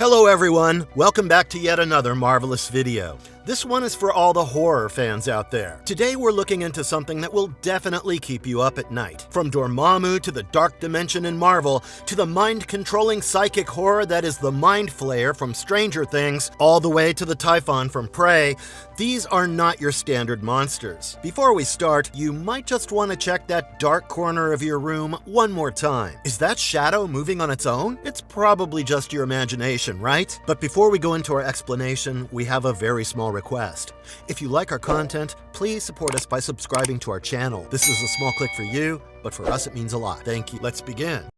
Hello everyone, welcome back to yet another marvelous video. This one is for all the horror fans out there. Today we're looking into something that will definitely keep you up at night. From Dormammu to the dark dimension in Marvel, to the mind-controlling psychic horror that is the Mind Flayer from Stranger Things, all the way to the Typhon from Prey, these are not your standard monsters. Before we start, you might just want to check that dark corner of your room one more time. Is that shadow moving on its own? It's probably just your imagination, right? But before we go into our explanation, we have a very small request. If you like our content, please support us by subscribing to our channel. This is a small click for you, but for us it means a lot. Thank you. Let's begin.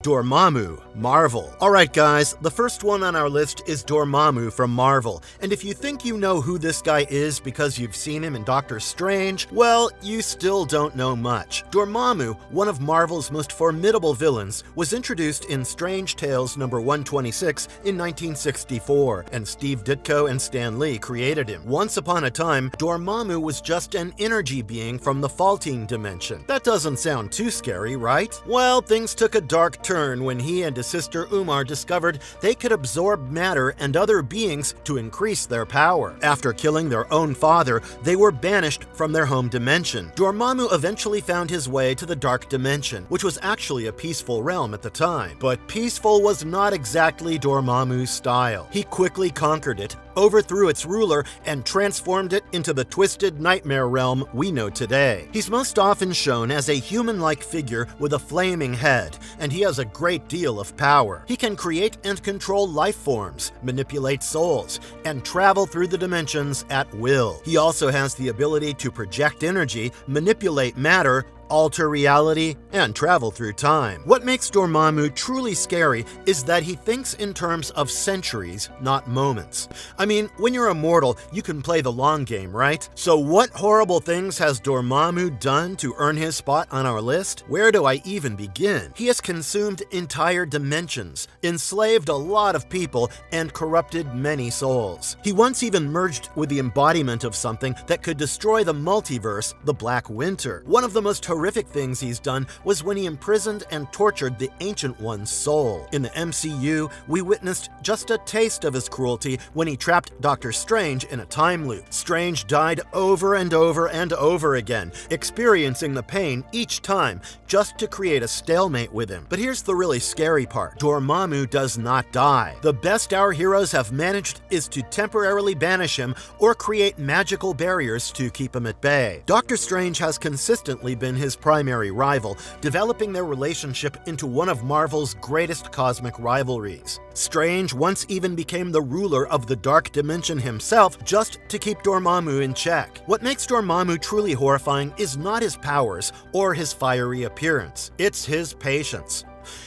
Dormammu Marvel. Alright guys, the first one on our list is Dormammu from Marvel, and if you think you know who this guy is because you've seen him in Doctor Strange, well, you still don't know much. Dormammu, one of Marvel's most formidable villains, was introduced in Strange Tales number 126 in 1964, and Steve Ditko and Stan Lee created him. Once upon a time, Dormammu was just an energy being from the faulting dimension. That doesn't sound too scary, right? Well, things took a dark turn when he and his sister Umar discovered they could absorb matter and other beings to increase their power. After killing their own father, they were banished from their home dimension. Dormammu eventually found his way to the dark dimension, which was actually a peaceful realm at the time. But peaceful was not exactly Dormammu's style. He quickly conquered it, overthrew its ruler, and transformed it into the twisted nightmare realm we know today. He's most often shown as a human-like figure with a flaming head, and he has a great deal of power. He can create and control life forms, manipulate souls, and travel through the dimensions at will. He also has the ability to project energy, manipulate matter, alter reality, and travel through time. What makes Dormammu truly scary is that he thinks in terms of centuries, not moments. I mean, when you're immortal, you can play the long game, right? So what horrible things has Dormammu done to earn his spot on our list? Where do I even begin? He has consumed entire dimensions, enslaved a lot of people, and corrupted many souls. He once even merged with the embodiment of something that could destroy the multiverse, the Black Winter. One of the most horrific things he's done was when he imprisoned and tortured the Ancient One's soul. In the MCU, we witnessed just a taste of his cruelty when he trapped Doctor Strange in a time loop. Strange died over and over and over again, experiencing the pain each time just to create a stalemate with him. But here's the really scary part. Dormammu does not die. The best our heroes have managed is to temporarily banish him or create magical barriers to keep him at bay. Doctor Strange has consistently been his primary rival, developing their relationship into one of Marvel's greatest cosmic rivalries. Strange once even became the ruler of the dark dimension himself just to keep Dormammu in check. What makes Dormammu truly horrifying is not his powers or his fiery appearance, it's his patience.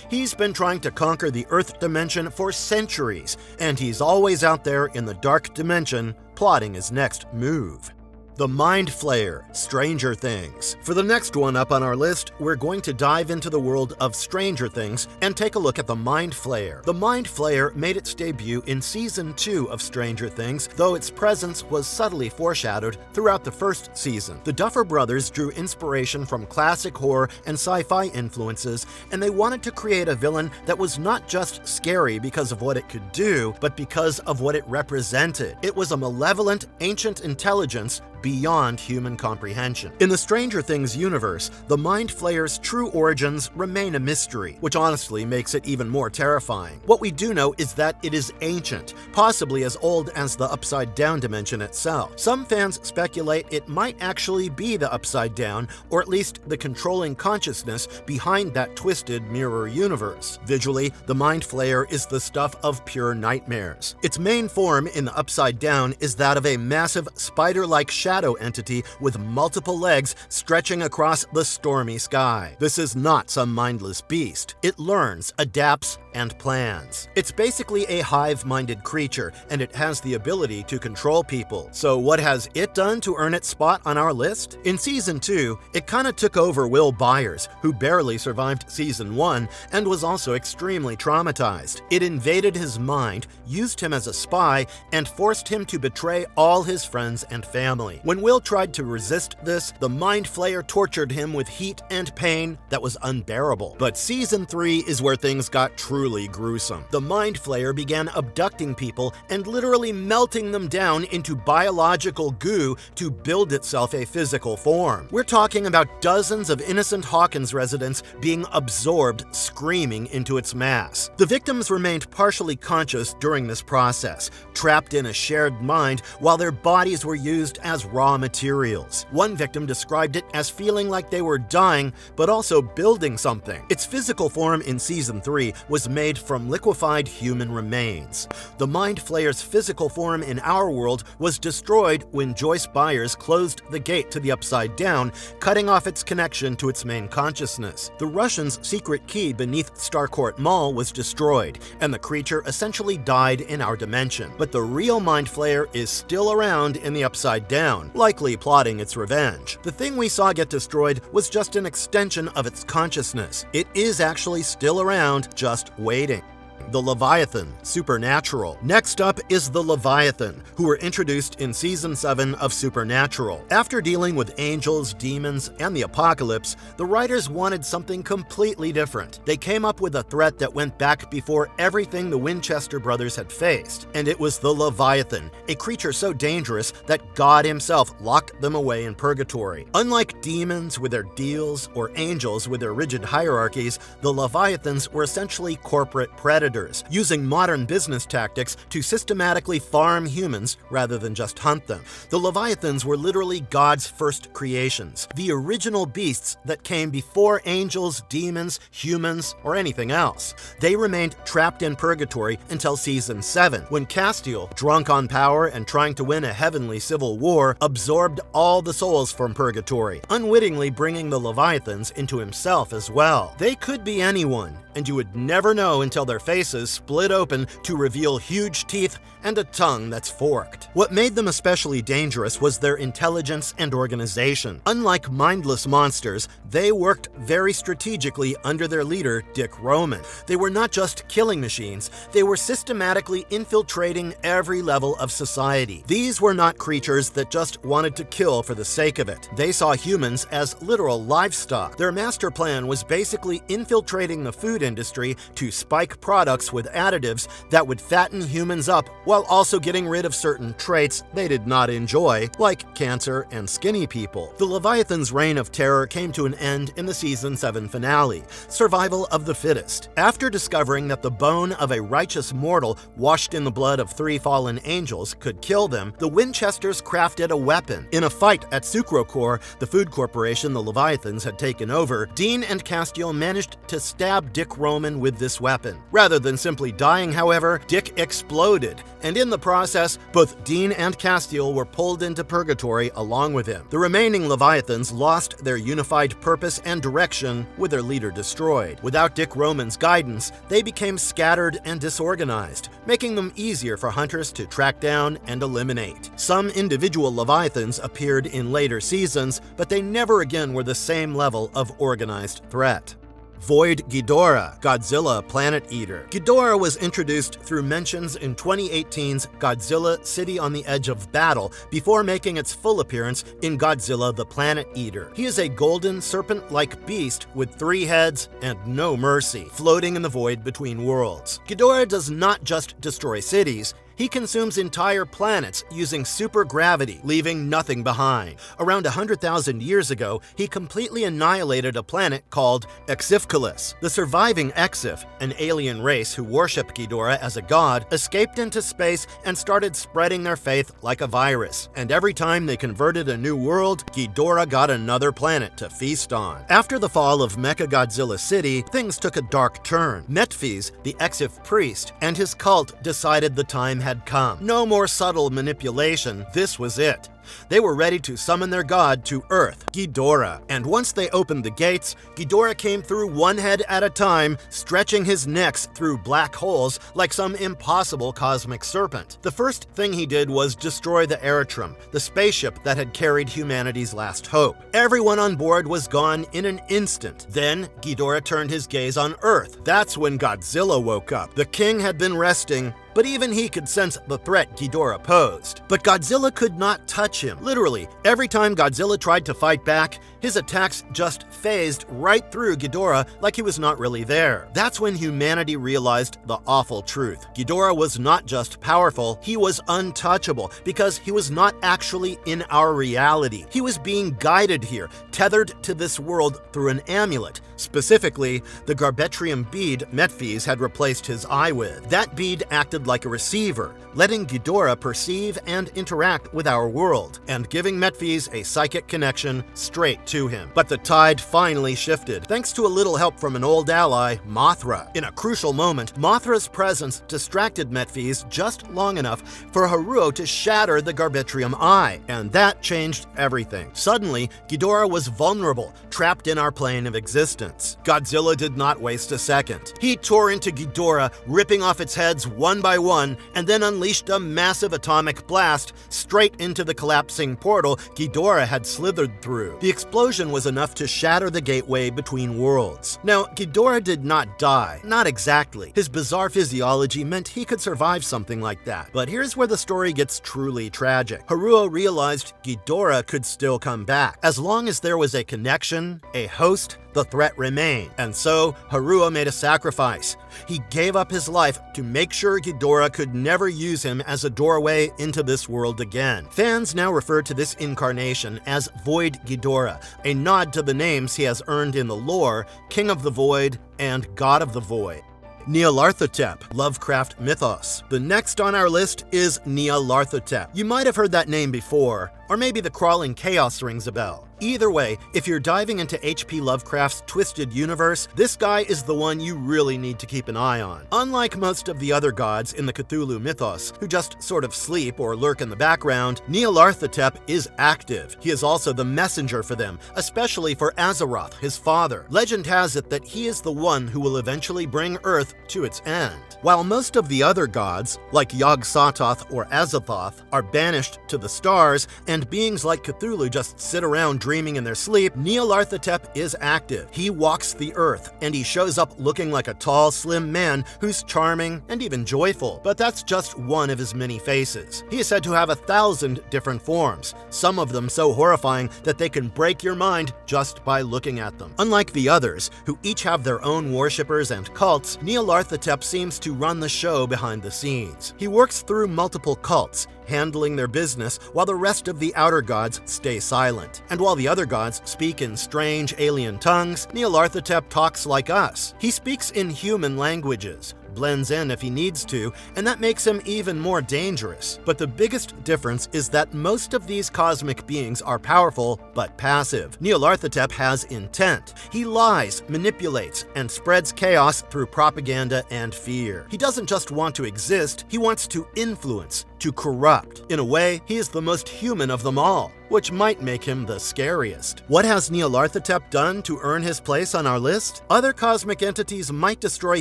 He's been trying to conquer the Earth dimension for centuries, and he's always out there in the dark dimension plotting his next move. The Mind Flayer, Stranger Things. For the next one up on our list, we're going to dive into the world of Stranger Things and take a look at the Mind Flayer. The Mind Flayer made its debut in Season 2 of Stranger Things, though its presence was subtly foreshadowed throughout the first season. The Duffer Brothers drew inspiration from classic horror and sci-fi influences, and they wanted to create a villain that was not just scary because of what it could do, but because of what it represented. It was a malevolent, ancient intelligence beyond human comprehension. In the Stranger Things universe, the Mind Flayer's true origins remain a mystery, which honestly makes it even more terrifying. What we do know is that it is ancient, possibly as old as the Upside Down dimension itself. Some fans speculate it might actually be the Upside Down, or at least the controlling consciousness behind that twisted mirror universe. Visually, the Mind Flayer is the stuff of pure nightmares. Its main form in the Upside Down is that of a massive spider-like shadow entity with multiple legs stretching across the stormy sky. This is not some mindless beast. It learns, adapts, and plans. It's basically a hive-minded creature, and it has the ability to control people. So what has it done to earn its spot on our list? In Season 2, it kinda took over Will Byers, who barely survived Season 1 and was also extremely traumatized. It invaded his mind, used him as a spy, and forced him to betray all his friends and family. agony. When Will tried to resist this, the Mind Flayer tortured him with heat and pain that was unbearable. But Season 3 is where things got truly gruesome. The Mind Flayer began abducting people and literally melting them down into biological goo to build itself a physical form. We're talking about dozens of innocent Hawkins residents being absorbed, screaming into its mass. The victims remained partially conscious during this process, trapped in a shared mind while their bodies were used as raw materials. One victim described it as feeling like they were dying, but also building something. Its physical form in Season 3 was made from liquefied human remains. The Mind Flayer's physical form in our world was destroyed when Joyce Byers closed the gate to the Upside Down, cutting off its connection to its main consciousness. The Russians' secret key beneath Starcourt Mall was destroyed, and the creature essentially died in our dimension. But the real Mind Flayer is still around in the Upside Down, likely plotting its revenge. The thing we saw get destroyed was just an extension of its consciousness. It is actually still around, just waiting. The Leviathan, Supernatural. Next up is the Leviathan, who were introduced in Season 7 of Supernatural. After dealing with angels, demons, and the apocalypse, the writers wanted something completely different. They came up with a threat that went back before everything the Winchester brothers had faced, and it was the Leviathan, a creature so dangerous that God himself locked them away in purgatory. Unlike demons with their deals or angels with their rigid hierarchies, the Leviathans were essentially corporate predators, using modern business tactics to systematically farm humans rather than just hunt them. The Leviathans were literally God's first creations, the original beasts that came before angels, demons, humans, or anything else. They remained trapped in purgatory until Season 7, when Castiel, drunk on power and trying to win a heavenly civil war, absorbed all the souls from purgatory, unwittingly bringing the Leviathans into himself as well. They could be anyone, and you would never know until their faces split open to reveal huge teeth and a tongue that's forked. What made them especially dangerous was their intelligence and organization. Unlike mindless monsters, they worked very strategically under their leader, Dick Roman. They were not just killing machines, they were systematically infiltrating every level of society. These were not creatures that just wanted to kill for the sake of it. They saw humans as literal livestock. Their master plan was basically infiltrating the food industry to spike products with additives that would fatten humans up while also getting rid of certain traits they did not enjoy, like cancer and skinny people. The Leviathan's reign of terror came to an end in the Season 7 finale, Survival of the Fittest. After discovering that the bone of a righteous mortal washed in the blood of 3 fallen angels could kill them, the Winchesters crafted a weapon. In a fight at Sucrocore, the food corporation the Leviathans had taken over, Dean and Castiel managed to stab Dick Roman with this weapon. Rather than simply dying, however, Dick exploded, and in the process, both Dean and Castiel were pulled into purgatory along with him. The remaining Leviathans lost their unified purpose and direction with their leader destroyed. Without Dick Roman's guidance, they became scattered and disorganized, making them easier for hunters to track down and eliminate. Some individual Leviathans appeared in later seasons, but they never again were the same level of organized threat. Void Geddora, Godzilla Planet Eater. Geddora was introduced through mentions in 2018's Godzilla City on the Edge of Battle before making its full appearance in Godzilla the Planet Eater. He is a golden serpent-like beast with 3 heads and no mercy, floating in the void between worlds. Geddora does not just destroy cities, he consumes entire planets using supergravity, leaving nothing behind. Around 100,000 years ago, he completely annihilated a planet called Exifculus. The surviving Exif, an alien race who worship Geddora as a god, escaped into space and started spreading their faith like a virus. And every time they converted a new world, Geddora got another planet to feast on. After the fall of Mechagodzilla City, things took a dark turn. Metphys, the Exif priest, and his cult decided the time had come. No more subtle manipulation, this was it. They were ready to summon their god to Earth, Geddora. And once they opened the gates, Geddora came through one head at a time, stretching his necks through black holes like some impossible cosmic serpent. The first thing he did was destroy the Eritrum, the spaceship that had carried humanity's last hope. Everyone on board was gone in an instant. Then, Geddora turned his gaze on Earth. That's when Godzilla woke up. The king had been resting, but even he could sense the threat Geddora posed. But Godzilla could not touch him. Literally, every time Godzilla tried to fight back, his attacks just phased right through Geddora like he was not really there. That's when humanity realized the awful truth. Geddora was not just powerful, he was untouchable because he was not actually in our reality. He was being guided here, tethered to this world through an amulet. Specifically, the Garbetrium bead Mythos had replaced his eye with. That bead acted like a receiver, letting Geddora perceive and interact with our world, and giving Mythos a psychic connection straight to him. But the tide finally shifted, thanks to a little help from an old ally, Mothra. In a crucial moment, Mothra's presence distracted Mythos just long enough for Haruo to shatter the Garbetrium eye, and that changed everything. Suddenly, Geddora was vulnerable, trapped in our plane of existence. Godzilla did not waste a second. He tore into Geddora, ripping off its heads one by one, and then unleashed a massive atomic blast straight into the collapsing portal Geddora had slithered through. The explosion was enough to shatter the gateway between worlds. Now, Geddora did not die. Not exactly. His bizarre physiology meant he could survive something like that. But here's where the story gets truly tragic. Haruo realized Geddora could still come back. As long as there was a connection, a host, the threat remained. And so, Haruo made a sacrifice. He gave up his life to make sure Geddora could never use him as a doorway into this world again. Fans now refer to this incarnation as Void Geddora, a nod to the names he has earned in the lore, King of the Void and God of the Void. Neolarth, Lovecraft Mythos. The next on our list is Neolarth. You might have heard that name before, or maybe the crawling chaos rings a bell. Either way, if you're diving into H.P. Lovecraft's twisted universe, this guy is the one you really need to keep an eye on. Unlike most of the other gods in the Cthulhu mythos, who just sort of sleep or lurk in the background, Neolarth is active. He is also the messenger for them, especially for Azeroth, his father. Legend has it that he is the one who will eventually bring Earth to its end. While most of the other gods, like Yog-Sothoth or Azathoth, are banished to the stars, and beings like Cthulhu just sit around dreaming in their sleep, Neolarth is active. He walks the earth, and he shows up looking like a tall, slim man who's charming and even joyful. But that's just one of his many faces. He is said to have 1,000 different forms, some of them so horrifying that they can break your mind just by looking at them. Unlike the others, who each have their own worshippers and cults, Neolarth seems to run the show behind the scenes. He works through multiple cults, handling their business while the rest of the outer gods stay silent. And while the other gods speak in strange alien tongues, Neolarth talks like us. He speaks in human languages, blends in if he needs to, and that makes him even more dangerous. But the biggest difference is that most of these cosmic beings are powerful but passive. Neolarth has intent. He lies, manipulates, and spreads chaos through propaganda and fear. He doesn't just want to exist, he wants to influence, to corrupt. In a way, he is the most human of them all, which might make him the scariest. What has Neolarth done to earn his place on our list? Other cosmic entities might destroy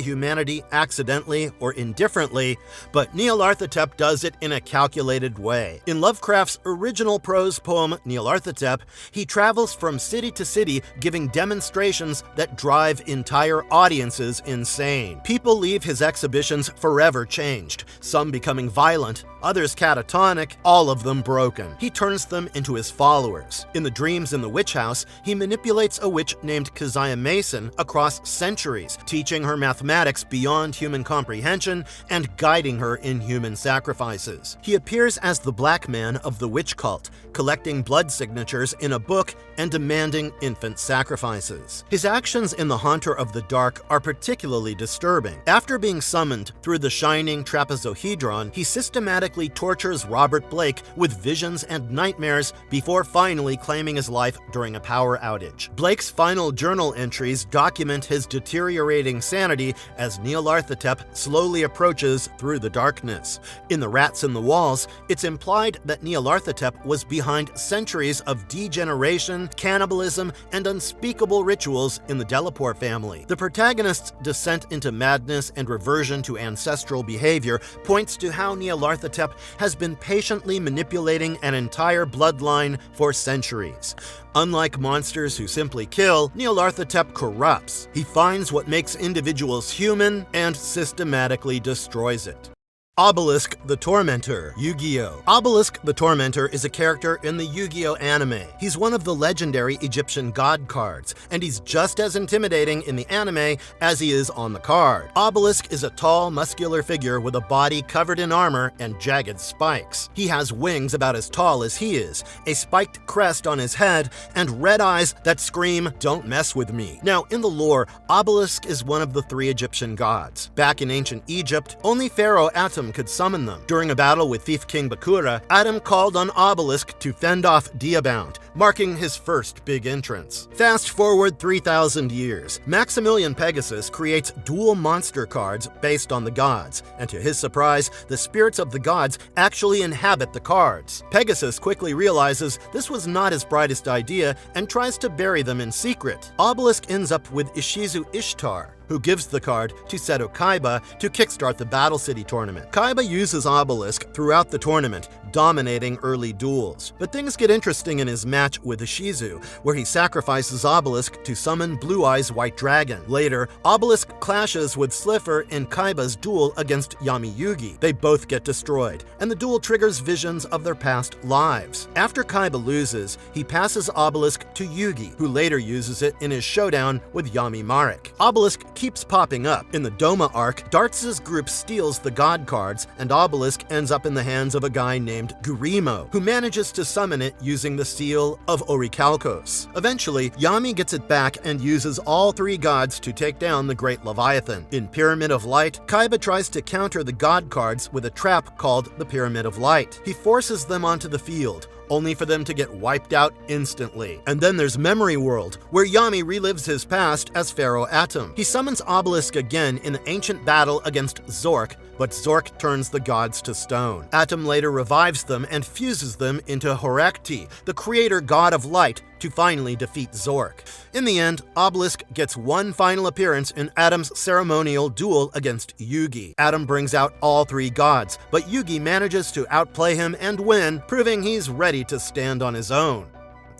humanity accidentally or indifferently, but Neolarth does it in a calculated way. In Lovecraft's original prose poem, Neolarth, he travels from city to city giving demonstrations that drive entire audiences insane. People leave his exhibitions forever changed, some becoming violent, others catatonic, all of them broken. He turns them into his followers. In the dreams in the witch house, he manipulates a witch named Keziah Mason across centuries, teaching her mathematics beyond human comprehension and guiding her in human sacrifices. He appears as the Black Man of the witch cult, collecting blood signatures in a book and demanding infant sacrifices. His actions in the Haunter of the Dark are particularly disturbing. After being summoned through the shining trapezohedron, he systematically tortures Robert Blake with visions and nightmares before finally claiming his life during a power outage. Blake's final journal entries document his deteriorating sanity as Neolarth slowly approaches through the darkness. In The Rats in the Walls, it's implied that Neolarth was behind centuries of degeneration, cannibalism, and unspeakable rituals in the Delapore family. The protagonist's descent into madness and reversion to ancestral behavior points to how Neolarth has been patiently manipulating an entire bloodline for centuries. Unlike monsters who simply kill, Neolarth corrupts. He finds what makes individuals human and systematically destroys it. Obelisk the Tormentor, Yu-Gi-Oh! Obelisk the Tormentor is a character in the Yu-Gi-Oh! Anime. He's one of the legendary Egyptian god cards, and he's just as intimidating in the anime as he is on the card. Obelisk is a tall, muscular figure with a body covered in armor and jagged spikes. He has wings about as tall as he is, a spiked crest on his head, and red eyes that scream, "Don't mess with me." Now, in the lore, Obelisk is one of the 3 Egyptian gods. Back in ancient Egypt, only Pharaoh Atum could summon them. During a battle with Thief King Bakura, Atum called on Obelisk to fend off Diabound, marking his first big entrance. Fast forward 3,000 years, Maximilian Pegasus creates dual monster cards based on the gods, and to his surprise, the spirits of the gods actually inhabit the cards. Pegasus quickly realizes this was not his brightest idea and tries to bury them in secret. Obelisk ends up with Ishizu Ishtar, who gives the card to Seto Kaiba to kickstart the Battle City tournament. Kaiba uses Obelisk throughout the tournament, dominating early duels. But things get interesting in his match with Ishizu, where he sacrifices Obelisk to summon Blue Eyes White Dragon. Later, Obelisk clashes with Slifer in Kaiba's duel against Yami Yugi. They both get destroyed, and the duel triggers visions of their past lives. After Kaiba loses, he passes Obelisk to Yugi, who later uses it in his showdown with Yami Marek. Obelisk keeps popping up. In the Doma arc, Darts' group steals the god cards, and Obelisk ends up in the hands of a guy named Gurimo, who manages to summon it using the seal of Orichalcos. Eventually, Yami gets it back and uses all 3 gods to take down the Great Leviathan. In Pyramid of Light, Kaiba tries to counter the god cards with a trap called the Pyramid of Light. He forces them onto the field, only for them to get wiped out instantly. And then there's Memory World, where Yami relives his past as Pharaoh Atum. He summons Obelisk again in the ancient battle against Zork, but Zork turns the gods to stone. Atum later revives them and fuses them into Horekti, the creator god of light, to finally defeat Zork. In the end, Obelisk gets one final appearance in Atum's ceremonial duel against Yugi. Atum brings out all 3 gods, but Yugi manages to outplay him and win, proving he's ready to stand on his own.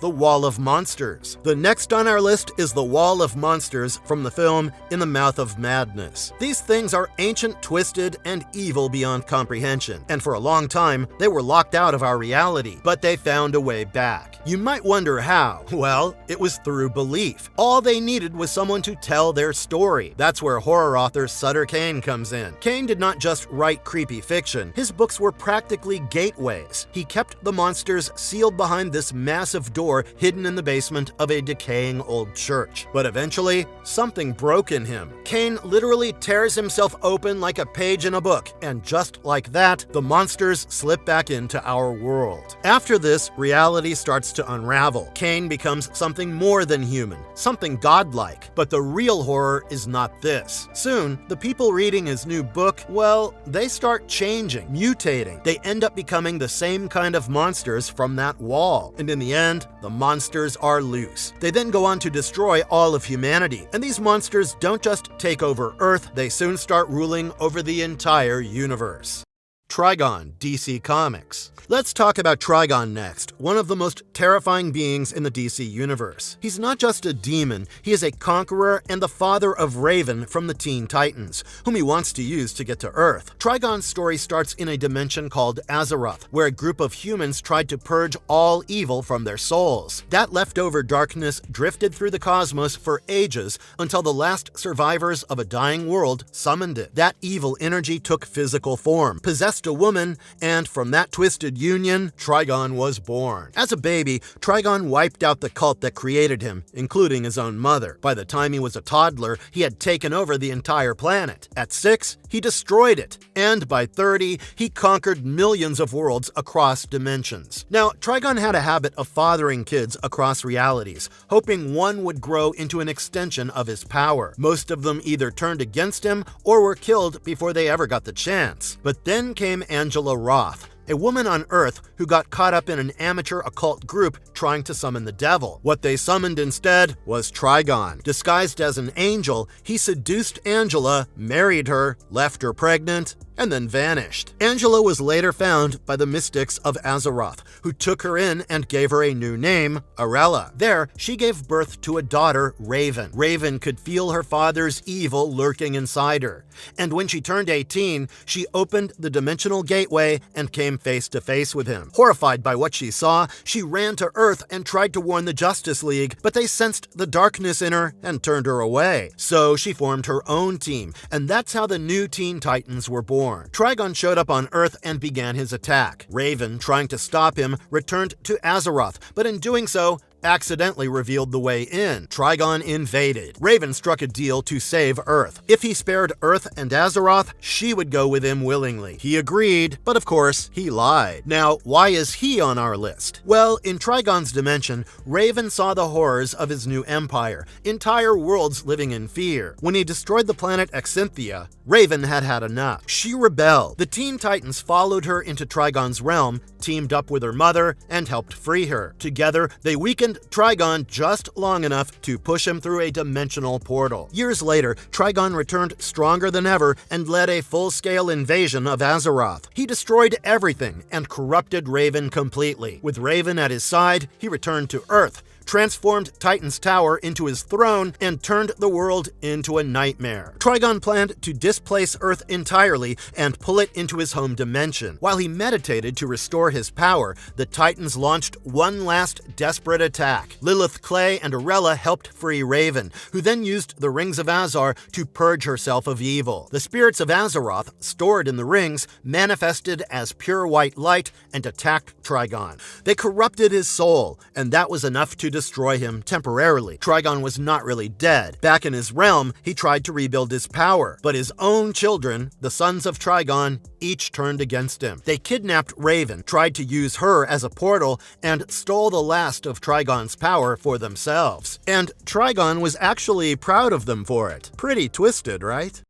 The Wall of Monsters. The next on our list is the Wall of Monsters from the film In the Mouth of Madness. These things are ancient, twisted, and evil beyond comprehension, and for a long time, they were locked out of our reality, but they found a way back. You might wonder how. Well, it was through belief. All they needed was someone to tell their story. That's where horror author Sutter Kane comes in. Kane did not just write creepy fiction. His books were practically gateways. He kept the monsters sealed behind this massive door hidden in the basement of a decaying old church. But eventually, something broke in him. Kane literally tears himself open like a page in a book, and just like that, the monsters slip back into our world. After this, reality starts to unravel. Kane becomes something more than human, something godlike. But the real horror is not this. Soon, the people reading his new book, well, they start changing, mutating. They end up becoming the same kind of monsters from that wall. And in the end, the monsters are loose. They then go on to destroy all of humanity. And these monsters don't just take over Earth, they soon start ruling over the entire universe. Trigon, DC Comics. Let's talk about Trigon next, one of the most terrifying beings in the DC universe. He's not just a demon, he is a conqueror and the father of Raven from the Teen Titans, whom he wants to use to get to Earth. Trigon's story starts in a dimension called Azeroth, where a group of humans tried to purge all evil from their souls. That leftover darkness drifted through the cosmos for ages until the last survivors of a dying world summoned it. That evil energy took physical form, possessed a woman, and from that twisted union, Trigon was born. As a baby, Trigon wiped out the cult that created him, including his own mother. By the time he was a toddler, he had taken over the entire planet. At 6, he destroyed it. And by 30, he conquered millions of worlds across dimensions. Now, Trigon had a habit of fathering kids across realities, hoping one would grow into an extension of his power. Most of them either turned against him or were killed before they ever got the chance. But then came Angela Roth, a woman on Earth who got caught up in an amateur occult group trying to summon the devil. What they summoned instead was Trigon. Disguised as an angel, he seduced Angela, married her, left her pregnant, and then vanished. Angela was later found by the mystics of Azeroth, who took her in and gave her a new name, Arella. There, she gave birth to a daughter, Raven. Raven could feel her father's evil lurking inside her, and when she turned 18, she opened the dimensional gateway and came face to face with him. Horrified by what she saw, she ran to Earth and tried to warn the Justice League, but they sensed the darkness in her and turned her away. So she formed her own team, and that's how the new Teen Titans were born. Trigon showed up on Earth and began his attack. Raven, trying to stop him, returned to Azeroth, but in doing so, accidentally revealed the way in. Trigon invaded. Raven struck a deal to save Earth. If he spared Earth and Azeroth, she would go with him willingly. He agreed, but of course, he lied. Now, why is he on our list? Well, in Trigon's dimension, Raven saw the horrors of his new empire, entire worlds living in fear. When he destroyed the planet Exynthia, Raven had had enough. She rebelled. The Teen Titans followed her into Trigon's realm, teamed up with her mother, and helped free her. Together, they weakened Trigon just long enough to push him through a dimensional portal. Years later, Trigon returned stronger than ever and led a full-scale invasion of Azeroth. He destroyed everything and corrupted Raven completely. With Raven at his side, he returned to Earth, transformed Titan's tower into his throne, and turned the world into a nightmare. Trigon planned to displace Earth entirely and pull it into his home dimension. While he meditated to restore his power, the Titans launched one last desperate attack. Lilith Clay and Arella helped free Raven, who then used the Rings of Azar to purge herself of evil. The spirits of Azeroth, stored in the rings, manifested as pure white light and attacked Trigon. They corrupted his soul, and that was enough to destroy him temporarily. Trigon was not really dead. Back in his realm, he tried to rebuild his power, but his own children, the sons of Trigon, each turned against him. They kidnapped Raven, tried to use her as a portal, and stole the last of Trigon's power for themselves. And Trigon was actually proud of them for it. Pretty twisted, right?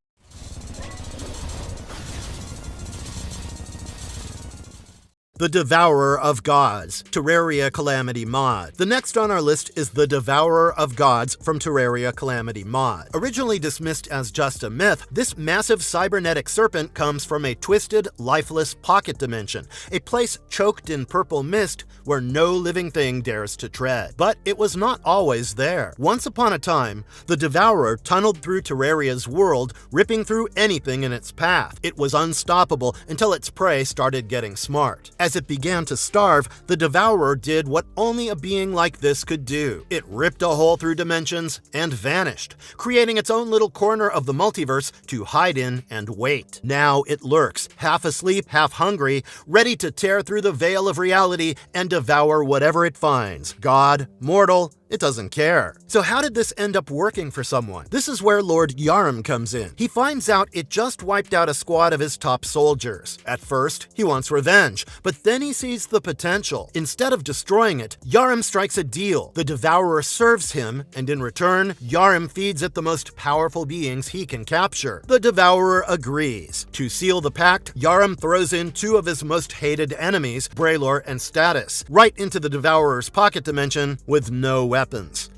The Devourer of Gods, Terraria Calamity Mod. The next on our list is the Devourer of Gods from Terraria Calamity Mod. Originally dismissed as just a myth, this massive cybernetic serpent comes from a twisted, lifeless pocket dimension, a place choked in purple mist where no living thing dares to tread. But it was not always there. Once upon a time, the Devourer tunneled through Terraria's world, ripping through anything in its path. It was unstoppable until its prey started getting smart. As it began to starve, the Devourer did what only a being like this could do. It ripped a hole through dimensions and vanished, creating its own little corner of the multiverse to hide in and wait. Now it lurks, half asleep, half hungry, ready to tear through the veil of reality and devour whatever it finds. God, mortal, it doesn't care. So how did this end up working for someone? This is where Lord Yarim comes in. He finds out it just wiped out a squad of his top soldiers. At first, he wants revenge, but then he sees the potential. Instead of destroying it, Yarim strikes a deal. The Devourer serves him, and in return, Yarim feeds it the most powerful beings he can capture. The Devourer agrees. To seal the pact, Yarim throws in two of his most hated enemies, Braylor and Status, right into the Devourer's pocket dimension with no weapons.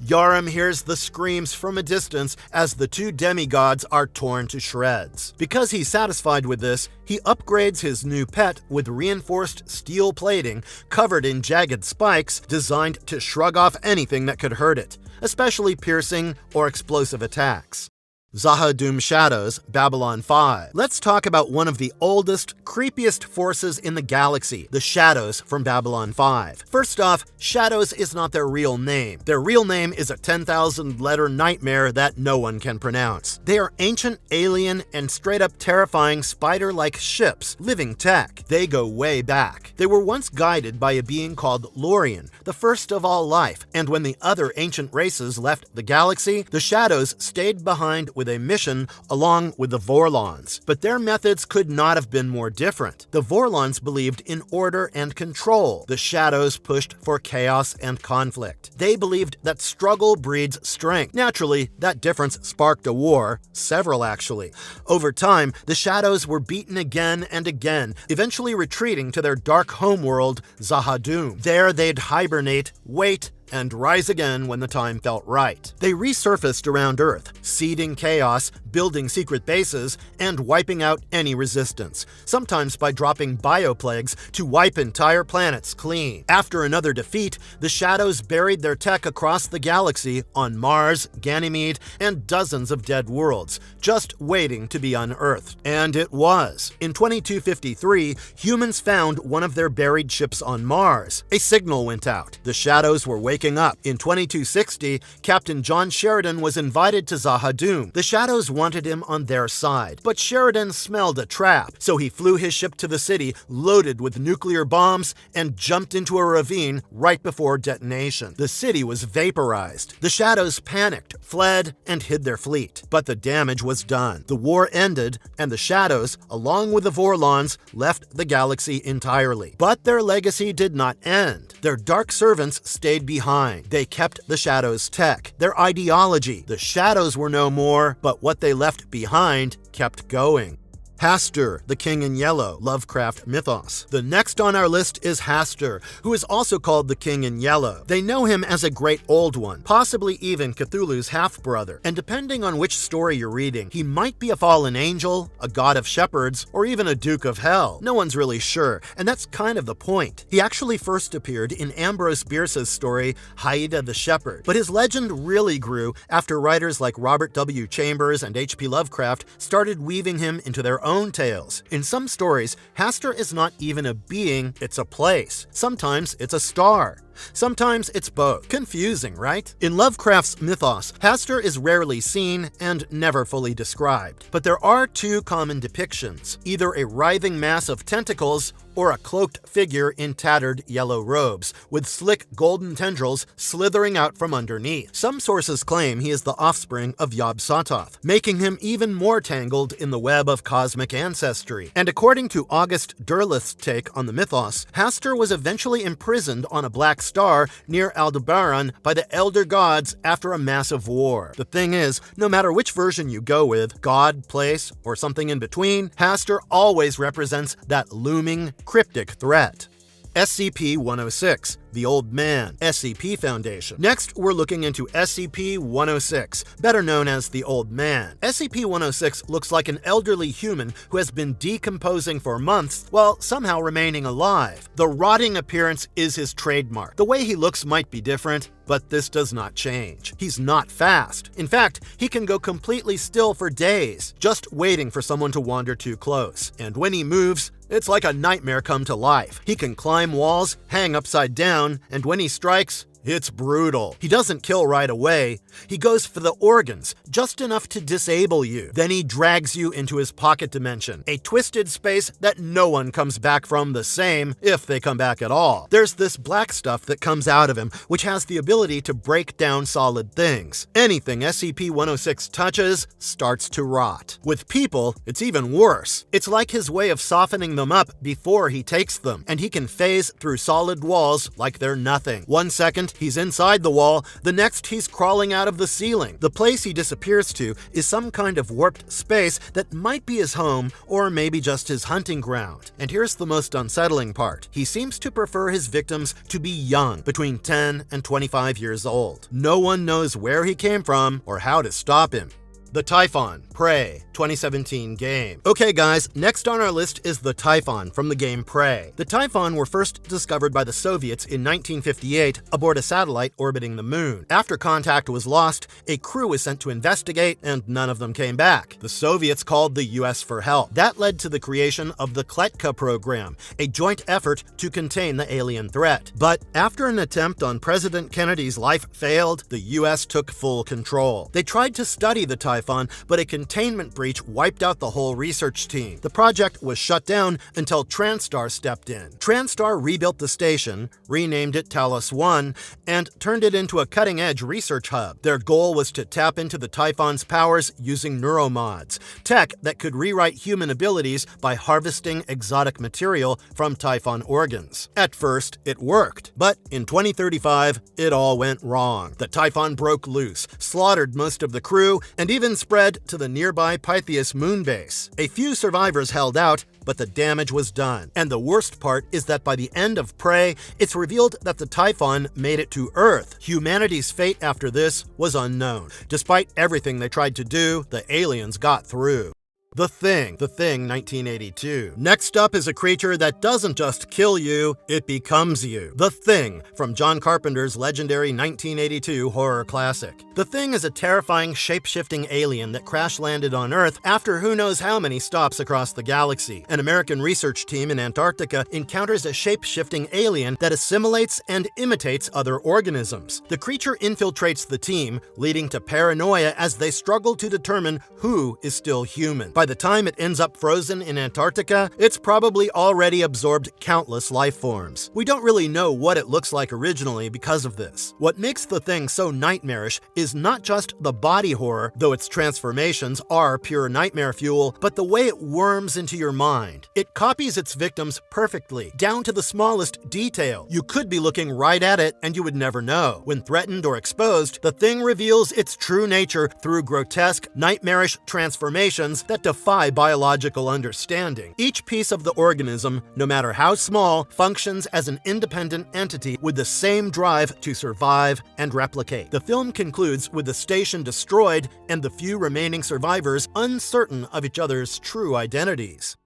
Yarim hears the screams from a distance as the two demigods are torn to shreds. Because he's satisfied with this, he upgrades his new pet with reinforced steel plating covered in jagged spikes designed to shrug off anything that could hurt it, especially piercing or explosive attacks. Zahadum Shadows, Babylon 5. Let's talk about one of the oldest, creepiest forces in the galaxy, the Shadows from Babylon 5. First off, Shadows is not their real name. Their real name is a 10,000-letter nightmare that no one can pronounce. They are ancient, alien, and straight-up terrifying spider-like ships, living tech. They go way back. They were once guided by a being called Lorien, the first of all life, and when the other ancient races left the galaxy, the Shadows stayed behind with a mission along with the Vorlons. But their methods could not have been more different. The Vorlons believed in order and control. The Shadows pushed for chaos and conflict. They believed that struggle breeds strength. Naturally, that difference sparked a war, several actually. Over time, the Shadows were beaten again and again, eventually retreating to their dark homeworld, Zahadum. There they'd hibernate, wait, and rise again when the time felt right. They resurfaced around Earth, seeding chaos, building secret bases, and wiping out any resistance, sometimes by dropping bioplagues to wipe entire planets clean. After another defeat, the Shadows buried their tech across the galaxy on Mars, Ganymede, and dozens of dead worlds, just waiting to be unearthed. And it was. In 2253, humans found one of their buried ships on Mars. A signal went out. The Shadows were waking up. In 2260, Captain John Sheridan was invited to Zahadum. The Shadows wanted him on their side, but Sheridan smelled a trap, so he flew his ship to the city loaded with nuclear bombs and jumped into a ravine right before detonation. The city was vaporized. The Shadows panicked, fled, and hid their fleet. But the damage was done. The war ended, and the Shadows, along with the Vorlons, left the galaxy entirely. But their legacy did not end. Their dark servants stayed behind. They kept the Shadows' tech, their ideology. The Shadows were no more, but what they left behind kept going. Hastaster, the King in Yellow, Lovecraft Mythos. The next on our list is Hastaster, who is also called the King in Yellow. They know him as a Great Old One, possibly even Cthulhu's half-brother, and depending on which story you're reading, he might be a fallen angel, a god of shepherds, or even a duke of hell. No one's really sure, and that's kind of the point. He actually first appeared in Ambrose Bierce's story, Haida the Shepherd, but his legend really grew after writers like Robert W. Chambers and H.P. Lovecraft started weaving him into their own tales. In some stories, Hastaster is not even a being, it's a place. Sometimes it's a star. Sometimes it's both. Confusing, right? In Lovecraft's Mythos, Hastaster is rarely seen and never fully described. But there are two common depictions, either a writhing mass of tentacles or a cloaked figure in tattered yellow robes, with slick golden tendrils slithering out from underneath. Some sources claim he is the offspring of Yog-Sothoth, making him even more tangled in the web of cosmic ancestry. And according to August Derleth's take on the mythos, Hastaster was eventually imprisoned on a black star near Aldebaran by the Elder Gods after a massive war. The thing is, no matter which version you go with, god, place, or something in between, Hastaster always represents that looming, cryptic threat. SCP-106, the Old Man, SCP Foundation. Next, we're looking into SCP-106, better known as the Old Man. SCP-106 looks like an elderly human who has been decomposing for months while somehow remaining alive. The rotting appearance is his trademark. The way he looks might be different, but this does not change. He's not fast. In fact, he can go completely still for days, just waiting for someone to wander too close. And when he moves, it's like a nightmare come to life. He can climb walls, hang upside down, and when he strikes, it's brutal. He doesn't kill right away. He goes for the organs, just enough to disable you. Then he drags you into his pocket dimension, a twisted space that no one comes back from the same, if they come back at all. There's this black stuff that comes out of him, which has the ability to break down solid things. Anything SCP-106 touches starts to rot. With people, it's even worse. It's like his way of softening them up before he takes them, and he can phase through solid walls like they're nothing. 1 second, he's inside the wall, the next he's crawling out of the ceiling. The place he disappears to is some kind of warped space that might be his home or maybe just his hunting ground. And here's the most unsettling part. He seems to prefer his victims to be young, between 10 and 25 years old. No one knows where he came from or how to stop him. The Typhon, Prey, 2017 game. Okay guys, next on our list is the Typhon from the game Prey. The Typhon were first discovered by the Soviets in 1958 aboard a satellite orbiting the moon. After contact was lost, a crew was sent to investigate and none of them came back. The Soviets called the US for help. That led to the creation of the Kletka program, a joint effort to contain the alien threat. But after an attempt on President Kennedy's life failed, the US took full control. They tried to study the Typhon, but a containment breach wiped out the whole research team. The project was shut down until Transtar stepped in. Transtar rebuilt the station, renamed it Talos 1, and turned it into a cutting-edge research hub. Their goal was to tap into the Typhon's powers using neuromods, tech that could rewrite human abilities by harvesting exotic material from Typhon organs. At first, it worked, but in 2035, it all went wrong. The Typhon broke loose, slaughtered most of the crew, and even spread to the nearby Pythias moon base. A few survivors held out, but the damage was done. And the worst part is that by the end of Prey, it's revealed that the Typhon made it to Earth. Humanity's fate after this was unknown. Despite everything they tried to do, the aliens got through. The Thing 1982. Next up is a creature that doesn't just kill you, it becomes you. The Thing, from John Carpenter's legendary 1982 horror classic. The Thing is a terrifying, shape-shifting alien that crash-landed on Earth after who knows how many stops across the galaxy. An American research team in Antarctica encounters a shape-shifting alien that assimilates and imitates other organisms. The creature infiltrates the team, leading to paranoia as they struggle to determine who is still human. By the time it ends up frozen in Antarctica, it's probably already absorbed countless life forms. We don't really know what it looks like originally because of this. What makes the Thing so nightmarish is not just the body horror, though its transformations are pure nightmare fuel, but the way it worms into your mind. It copies its victims perfectly, down to the smallest detail. You could be looking right at it and you would never know. When threatened or exposed, the Thing reveals its true nature through grotesque, nightmarish transformations that defy biological understanding. Each piece of the organism, no matter how small, functions as an independent entity with the same drive to survive and replicate. The film concludes with the station destroyed and the few remaining survivors uncertain of each other's true identities.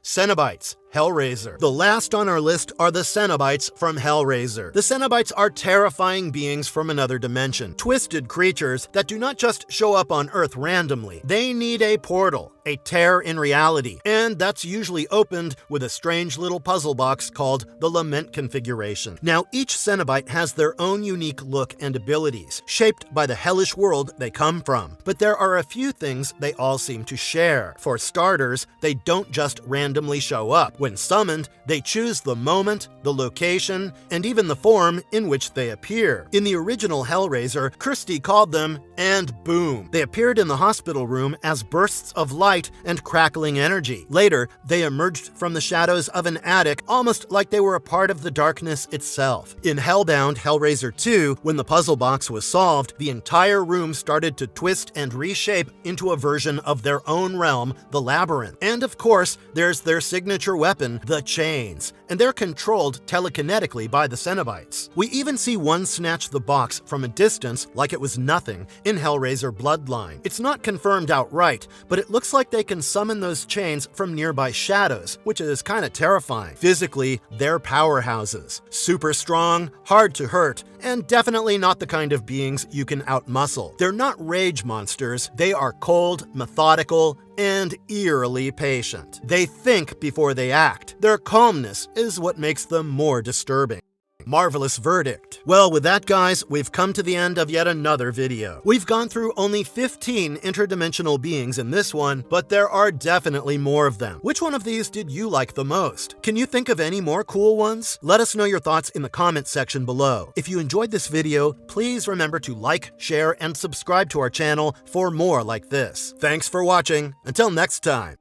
Cenobites, Hellraiser. The last on our list are the Cenobites from Hellraiser. The Cenobites are terrifying beings from another dimension, twisted creatures that do not just show up on Earth randomly. They need a portal, a tear in reality, and that's usually opened with a strange little puzzle box called the Lament configuration. Now, each Cenobite has their own unique look and abilities, shaped by the hellish world they come from. But there are a few things they all seem to share. For starters, they don't just randomly show up. When summoned, they choose the moment, the location, and even the form in which they appear. In the original Hellraiser, Kirsty called them, and boom! They appeared in the hospital room as bursts of light and crackling energy. Later, they emerged from the shadows of an attic, almost like they were a part of the darkness itself. In Hellbound Hellraiser 2, when the puzzle box was solved, the entire room started to twist and reshape into a version of their own realm, the Labyrinth. And of course, there's their signature weapon, the chains, and they're controlled telekinetically by the Cenobites. We even see one snatch the box from a distance like it was nothing in Hellraiser Bloodline. It's not confirmed outright, but it looks like they can summon those chains from nearby shadows, which is kind of terrifying. Physically, they're powerhouses. Super strong, hard to hurt, and definitely not the kind of beings you can outmuscle. They're not rage monsters, they are cold, methodical, and eerily patient. They think before they act. Their calmness is what makes them more disturbing. Marvelous verdict. Well, with that, guys, we've come to the end of yet another video. We've gone through only 15 interdimensional beings in this one, but there are definitely more of them. Which one of these did you like the most? Can you think of any more cool ones? Let us know your thoughts in the comments section below. If you enjoyed this video, please remember to like, share, and subscribe to our channel for more like this. Thanks for watching. Until next time.